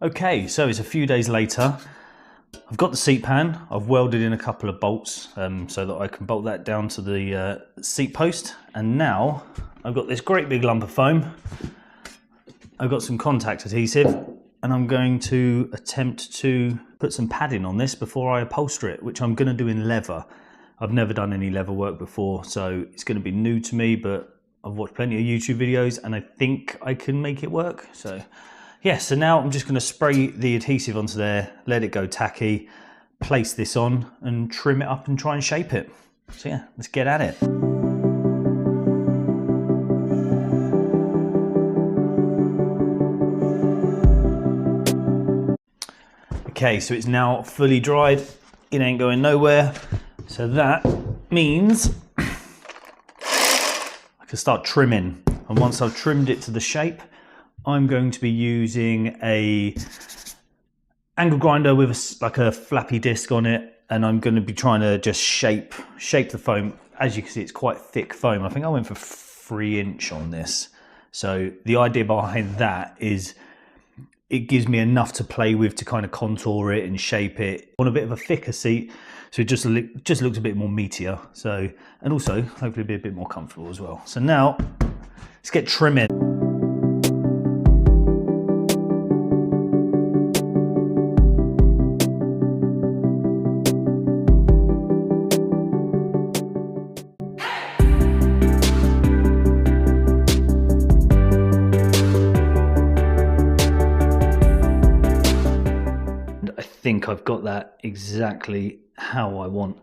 Okay, so it's a few days later. I've got the seat pan. I've welded in a couple of bolts so that I can bolt that down to the seat post. And now I've got this great big lump of foam. I've got some contact adhesive and I'm going to attempt to put some padding on this before I upholster it, which I'm going to do in leather. I've never done any leather work before, so it's going to be new to me, but I've watched plenty of YouTube videos and I think I can make it work. So yeah, so now I'm just going to spray the adhesive onto there, let it go tacky, place this on and trim it up and try and shape it. So yeah, let's get at it. Okay, so it's now fully dried. It ain't going nowhere. So that means I can start trimming. And once I've trimmed it to the shape, I'm going to be using a angle grinder with like a flappy disc on it. And I'm going to be trying to just shape the foam. As you can see, it's quite thick foam. I think I went for 3" on this. So the idea behind that is it gives me enough to play with to kind of contour it and shape it. I want a bit of a thicker seat, so it just looks a bit more meatier. So, and also hopefully be a bit more comfortable as well. So now let's get trimming. I think I've got that exactly how I want.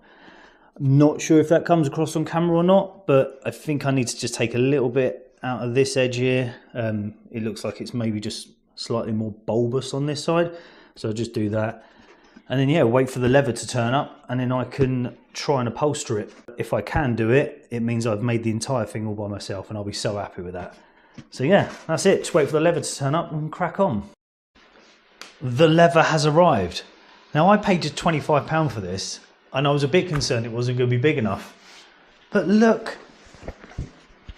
I'm not sure if that comes across on camera or not, but I think I need to just take a little bit out of this edge here. It looks like it's maybe just slightly more bulbous on this side. So I'll just do that. And then yeah, wait for the leather to turn up and then I can try and upholster it. If I can do it, it means I've made the entire thing all by myself and I'll be so happy with that. So yeah, that's it. Just wait for the leather to turn up and crack on. The leather has arrived. Now I paid just £25 for this and I was a bit concerned it wasn't going to be big enough. But look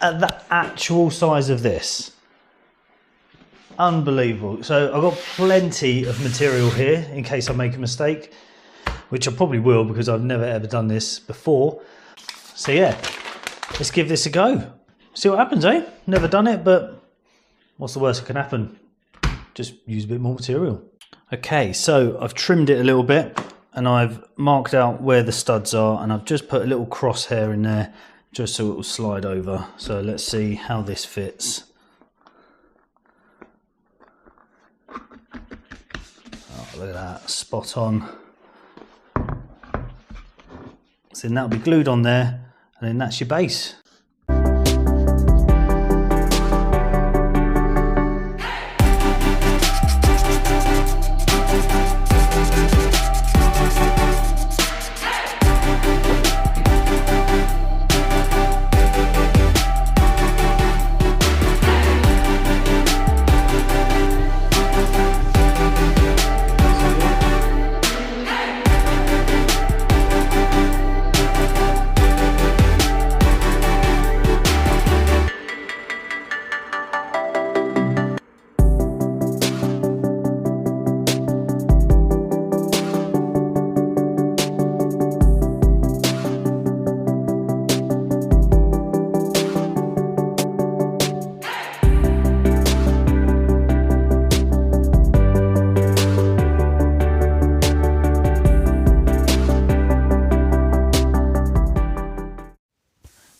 at the actual size of this. Unbelievable. So I've got plenty of material here in case I make a mistake, which I probably will because I've never ever done this before. So yeah, let's give this a go. See what happens, eh? Never done it, but what's the worst that can happen? Just use a bit more material. Okay, so I've trimmed it a little bit and I've marked out where the studs are and I've just put a little crosshair in there just so it will slide over. So let's see how this fits. Oh, look at that, spot on. So then that'll be glued on there and then that's your base.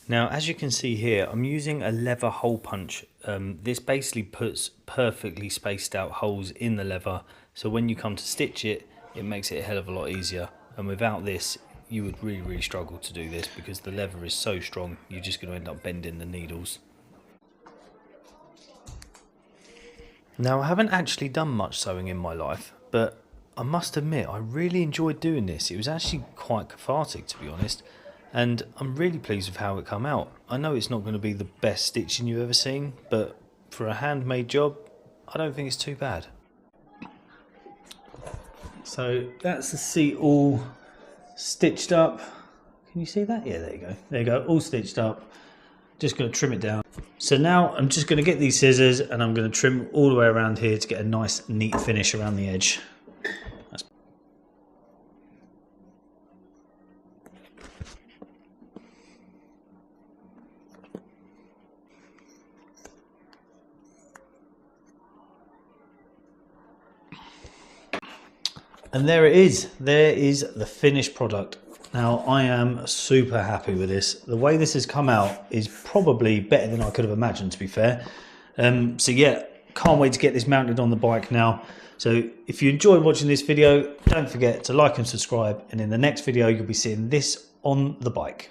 Now, as you can see here, I'm using a leather hole punch. This basically puts perfectly spaced out holes in the leather. So when you come to stitch it, it makes it a hell of a lot easier. And without this, you would really struggle to do this because the leather is so strong, you're just going to end up bending the needles. Now, I haven't actually done much sewing in my life, but I must admit, I really enjoyed doing this. It was actually quite cathartic, to be honest. And I'm really pleased with how it came out. I know it's not going to be the best stitching you've ever seen, but for a handmade job, I don't think it's too bad. So that's the seat all stitched up. Can you see that? Yeah, there you go. There you go, all stitched up. Just going to trim it down. So now I'm just going to get these scissors and I'm going to trim all the way around here to get a nice neat finish around the edge. And there it is. There is the finished product. Now I am super happy with this. The way this has come out is probably better than I could have imagined, to be fair. So yeah, can't wait to get this mounted on the bike now. So if you enjoyed watching this video, don't forget to like and subscribe. And in the next video, you'll be seeing this on the bike.